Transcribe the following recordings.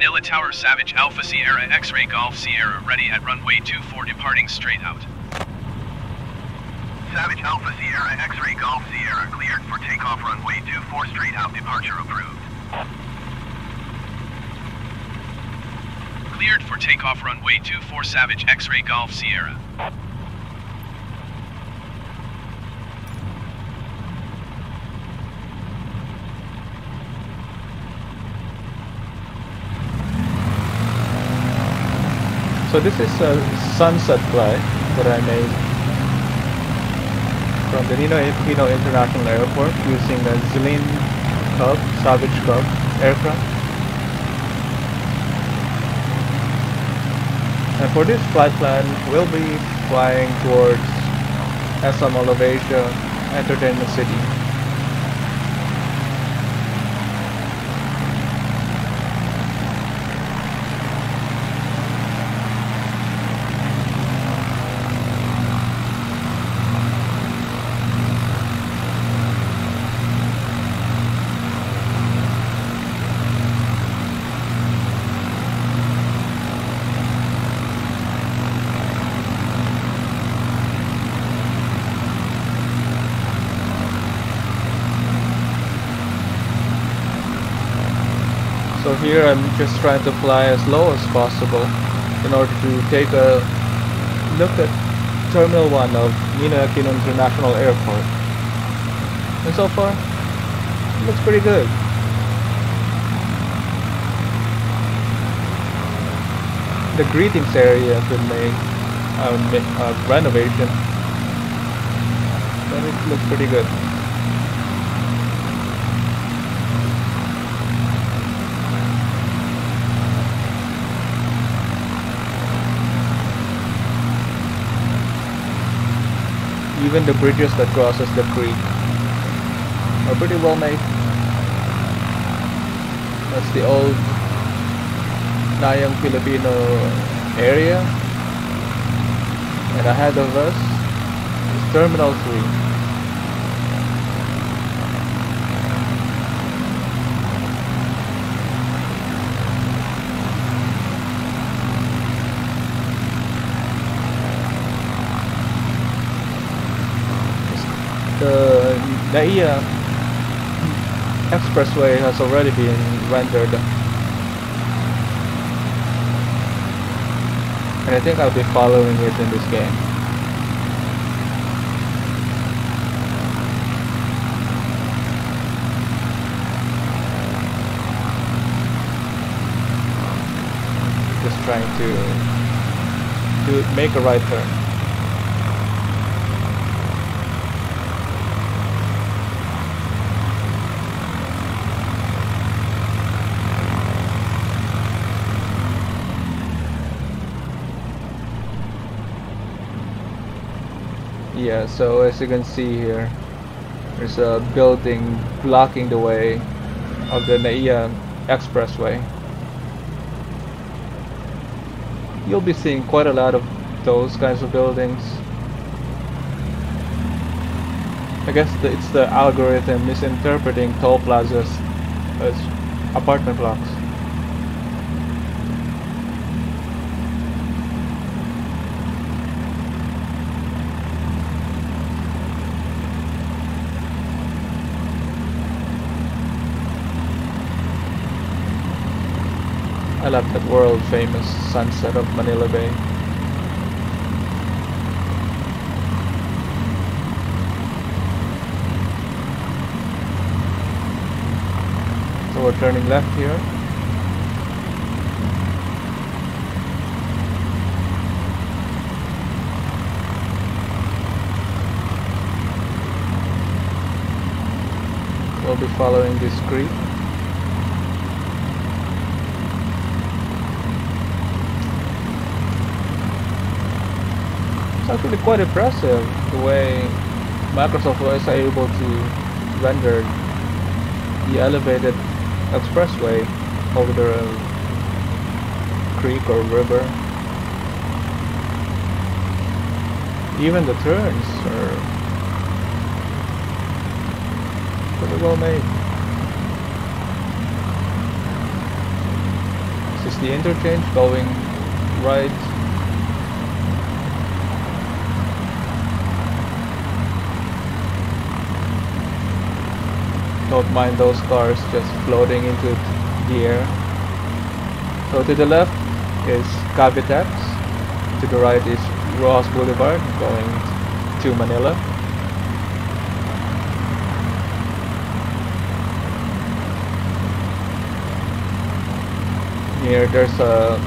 Manila Tower Savage Alpha Sierra X-Ray Golf Sierra ready at runway 24 departing straight out. Savage Alpha Sierra X-Ray Golf Sierra cleared for takeoff runway 24 straight out, departure approved. Cleared for takeoff runway 24 Savage X-Ray Golf Sierra. So this is a sunset flight that I made from the Ninoy Aquino International Airport using a Zilin Cub, Savage Cub aircraft. And for this flight plan, we'll be flying towards SM Elevation Entertainment City. So here I'm just trying to fly as low as possible in order to take a look at Terminal 1 of Ninoy Aquino International Airport. And so far, it looks pretty good. The greetings area has been made renovation, but it looks pretty good. Even the bridges that crosses the creek are pretty well made. That's the old Nayang Filipino area, and ahead of us is Terminal 3. The NAIA expressway has already been rendered, and I think I'll be following it in this game. Just trying to make a right turn. Yeah, so as you can see here, there's a building blocking the way of the NAIA expressway. You'll be seeing quite a lot of those kinds of buildings. I guess it's the algorithm misinterpreting toll plazas as apartment blocks. I love that world famous sunset of Manila Bay. So we're turning left here. We'll be following this creek. It's actually quite impressive the way Microsoft was able to render the elevated expressway over the creek or river. Even the turns are pretty well made. the interchange going right. Don't mind those cars just floating into the air. So to the left is Cavitex, to the right is Rojas Boulevard going to Manila. Here there's a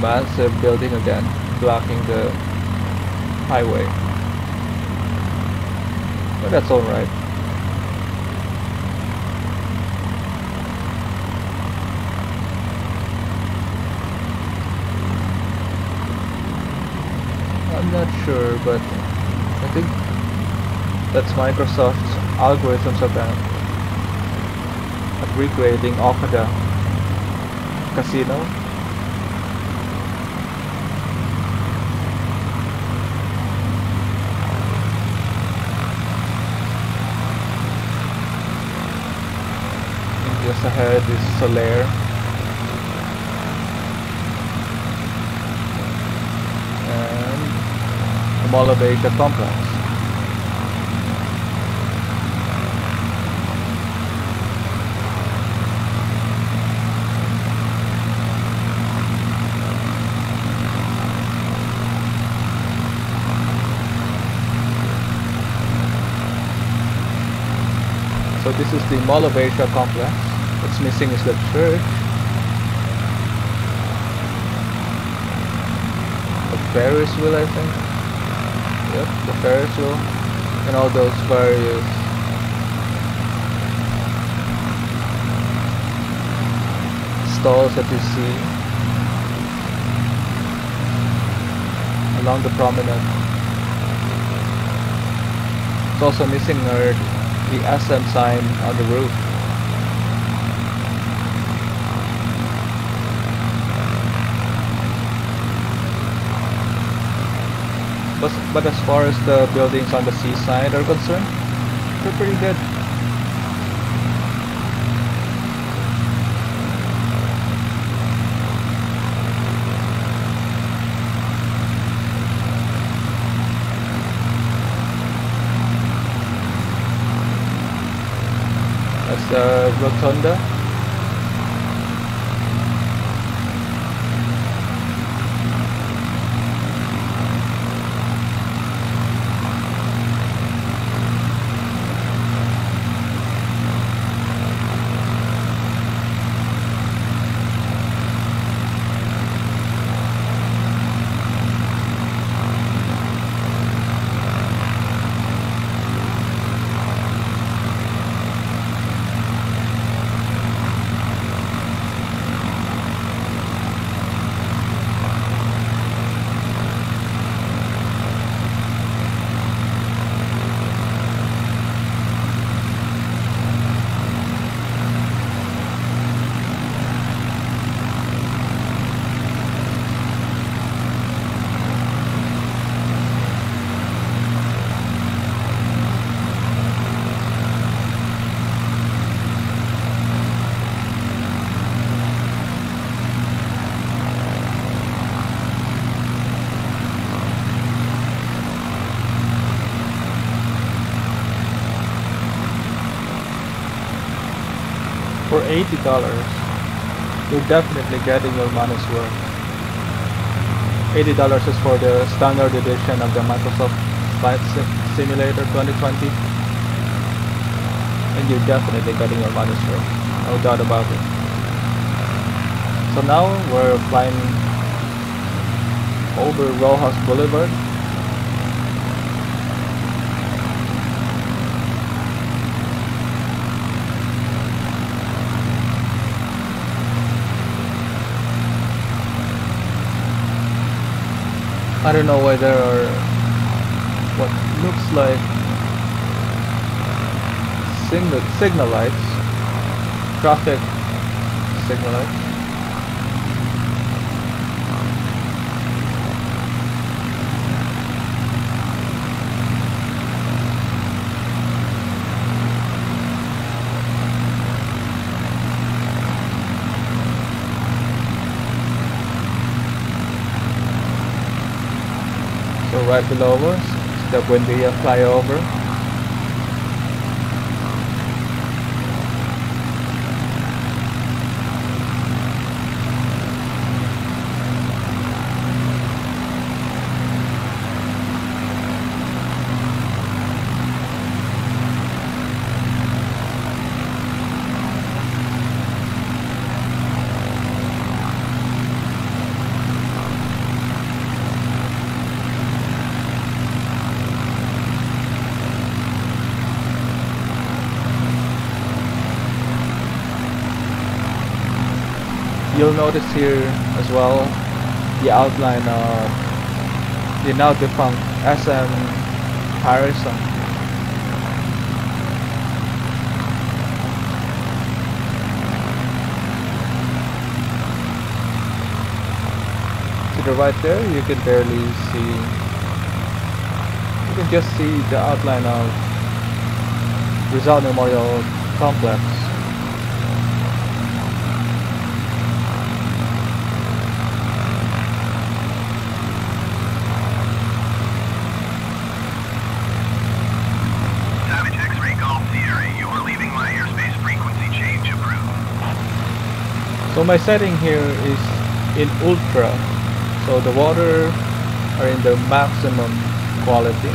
massive building again blocking the highway, but that's alright. I'm not sure, but I think that's Microsoft's algorithms at recreating Okada Casino. And just ahead is Solaire. And the Mall of Asia complex. So this is the Mall of Asia complex. What's missing is the church. The Ferris wheel, I think. Yep, the Ferris wheel. And all those various stalls that you see along the promenade. It's also missing the SM sign on the roof. But as far as the buildings on the seaside are concerned, they're pretty good. That's the rotunda. For $80, you're definitely getting your money's worth. $80 is for the standard edition of the Microsoft Flight Simulator 2020, and you're definitely getting your money's worth, no doubt about it. So now we're flying over Rojas Boulevard. I don't know why there are what looks like signal lights, traffic signal lights. right below us is the Buendia flyover. You'll notice here as well the outline of the now defunct SM Harrison. To the right there, you can barely see, you can just see the outline of Rizal Memorial Complex. So my setting here is in ultra, so the water are in the maximum quality.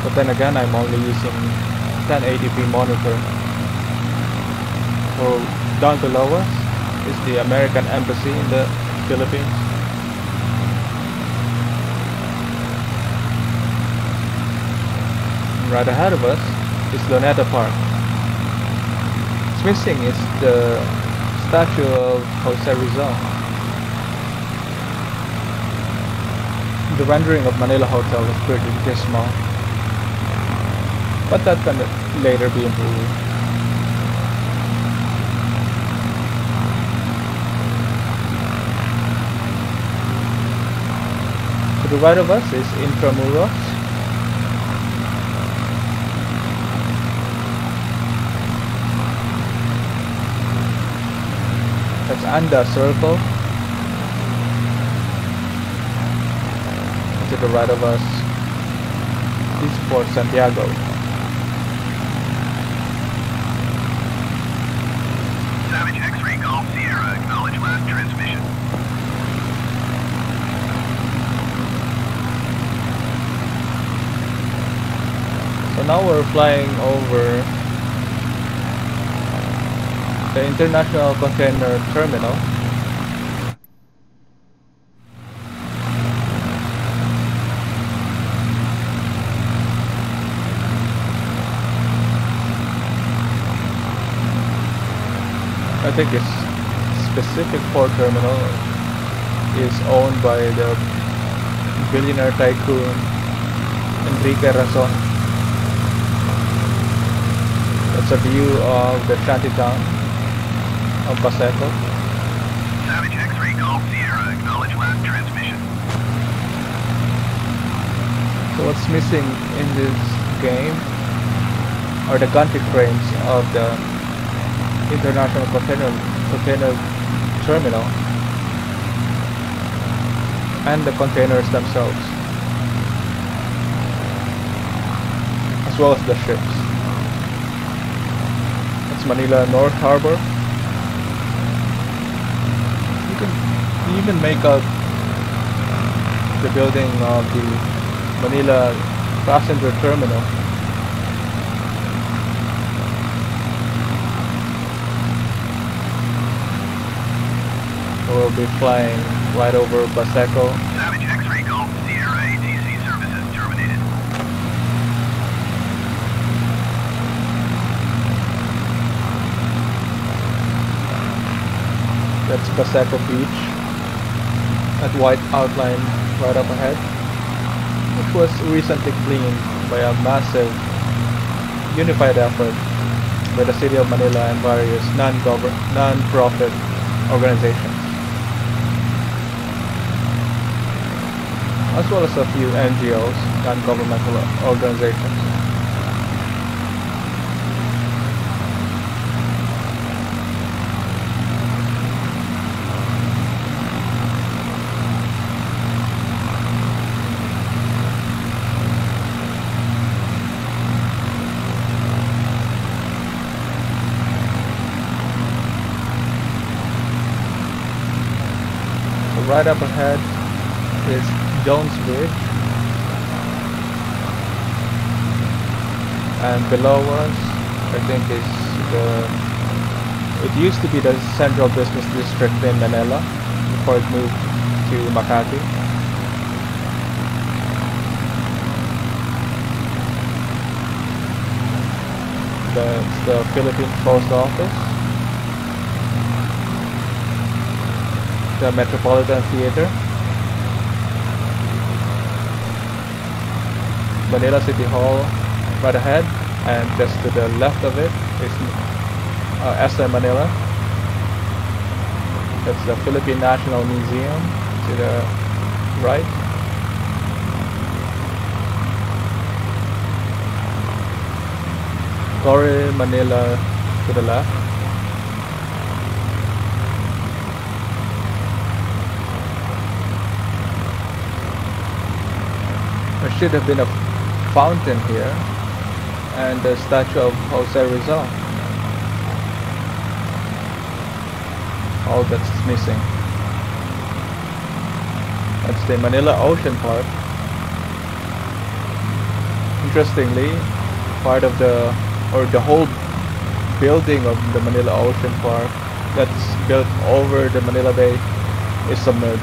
But then again, I'm only using 1080p monitor. So down below us is the American Embassy in the Philippines. Right ahead of us is Luneta Park. What's missing is the statue of Jose Rizal. The rendering of Manila Hotel is pretty dismal, but that can later be improved. To the right of us is Intramuros. That's Anda Circle. To the right of us is Fort Santiago. Savage X-Ray Golf Sierra, acknowledge last transmission. So now we're flying over the International Container Terminal. I think this specific port terminal is owned by the billionaire tycoon Enrique Razon. That's a view of the shantytown of Baseco. Savage X-Ray Golf Sierra, acknowledge last transmission. So what's missing in this game are the gantry frames of the International Container Terminal and the containers themselves, as well as the ships. That's Manila North Harbor. You can even make out the building of the Manila Passenger Terminal. We'll be flying right over Baseco. Savage X-Ray Golf Sierra, ATC services terminated. That's Baseco Beach. That white outline right up ahead, which was recently cleaned by a massive unified effort by the City of Manila and various non-profit organizations, as well as a few NGOs, non-governmental organizations. right up ahead is Jones Bridge, and below us I think is it used to be the central business district in Manila before it moved to Makati. That's the Philippine Post Office, the Metropolitan Theater, Manila City Hall right ahead, and just to the left of it is SM Manila. That's the Philippine National Museum to the right. Torre Manila to the left. There should have been a fountain here and the statue of Jose Rizal. All that's missing. That's the Manila Ocean Park. Interestingly, part of the whole building of the Manila Ocean Park that's built over the Manila Bay is submerged.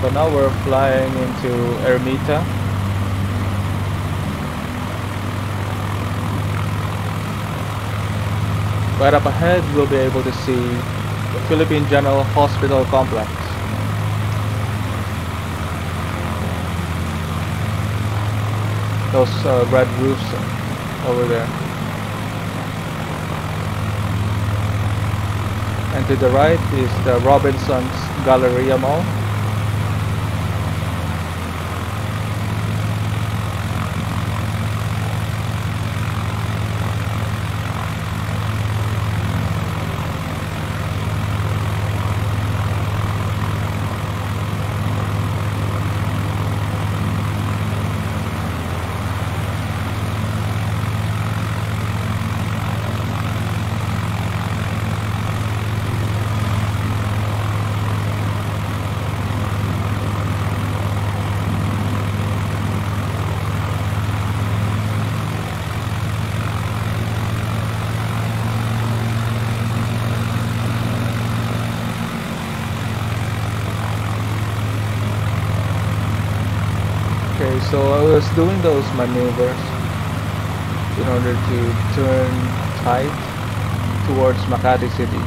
So now we're flying into Ermita. Right up ahead we'll be able to see the Philippine General Hospital Complex. Those red roofs over there. And to the right is the Robinson's Galleria Mall. Okay, so I was doing those maneuvers in order to turn tight towards Makati City.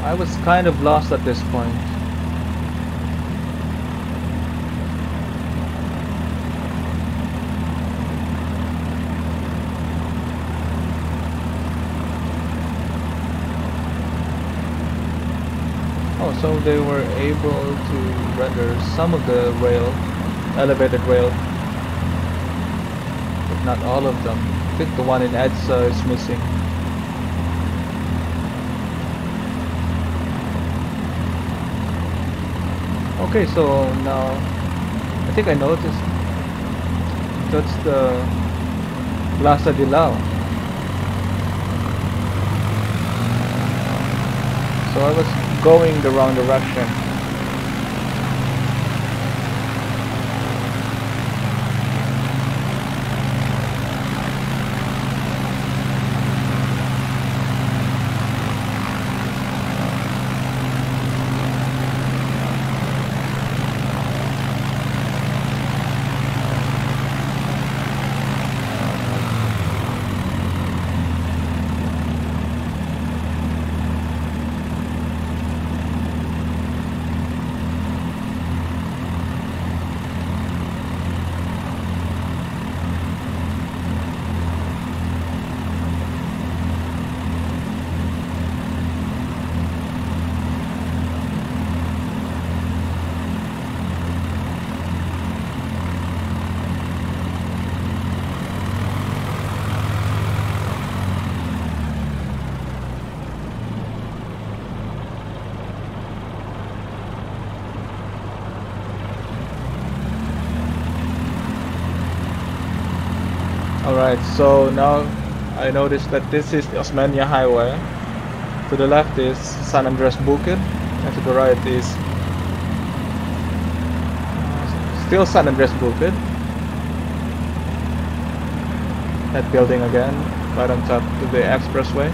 I was kind of lost at this point. Oh, so they were able to render some of the rail, elevated rail, but not all of them. I think the one in EDSA is missing. Okay, so now I think I noticed that's the Plaza de Lao. So I was going the wrong direction. Alright, so now I noticed that this is the Osmeña Highway. To the left is San Andres Bukid, and to the right is still San Andres Bukid. That building again, right on top of the expressway.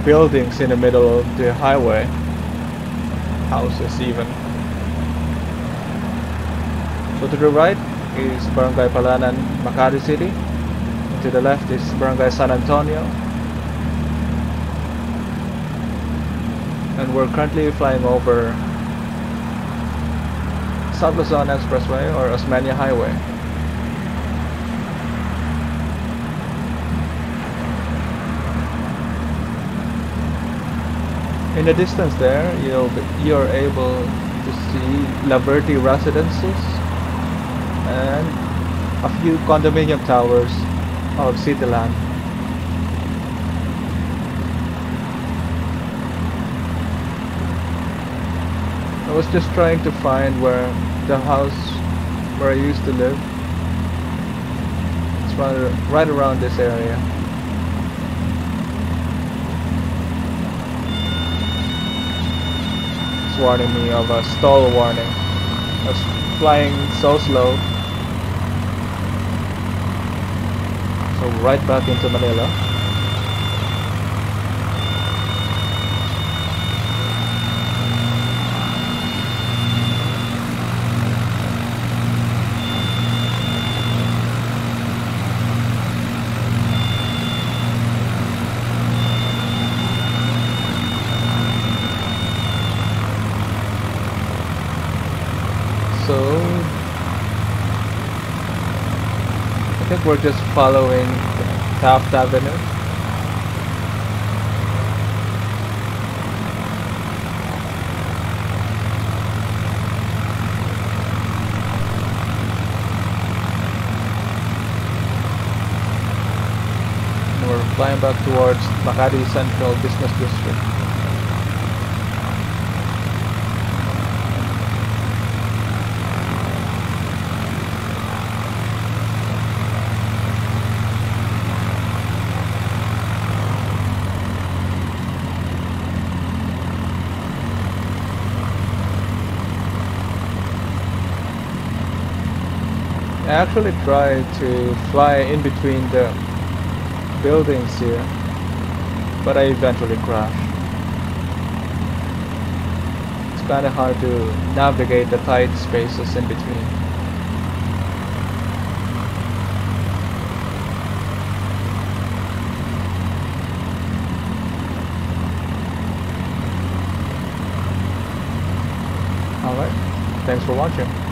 Buildings in the middle of the highway, houses even. So to the right is Barangay Palanan, Makati City. And to the left is Barangay San Antonio. And we're currently flying over South Luzon Expressway or Osmeña Highway. In the distance there, you're able to see La Verde residences and a few condominium towers of Cityland. I was just trying to find where the house where I used to live. It's right around this area. It's warning me of a stall warning. I was flying so slow. So right back into Manila. So I think we're just following Taft Avenue. And we're flying back towards Makati Central Business District. I actually tried to fly in between the buildings here, but I eventually crashed. It's kind of hard to navigate the tight spaces in between. Alright, thanks for watching.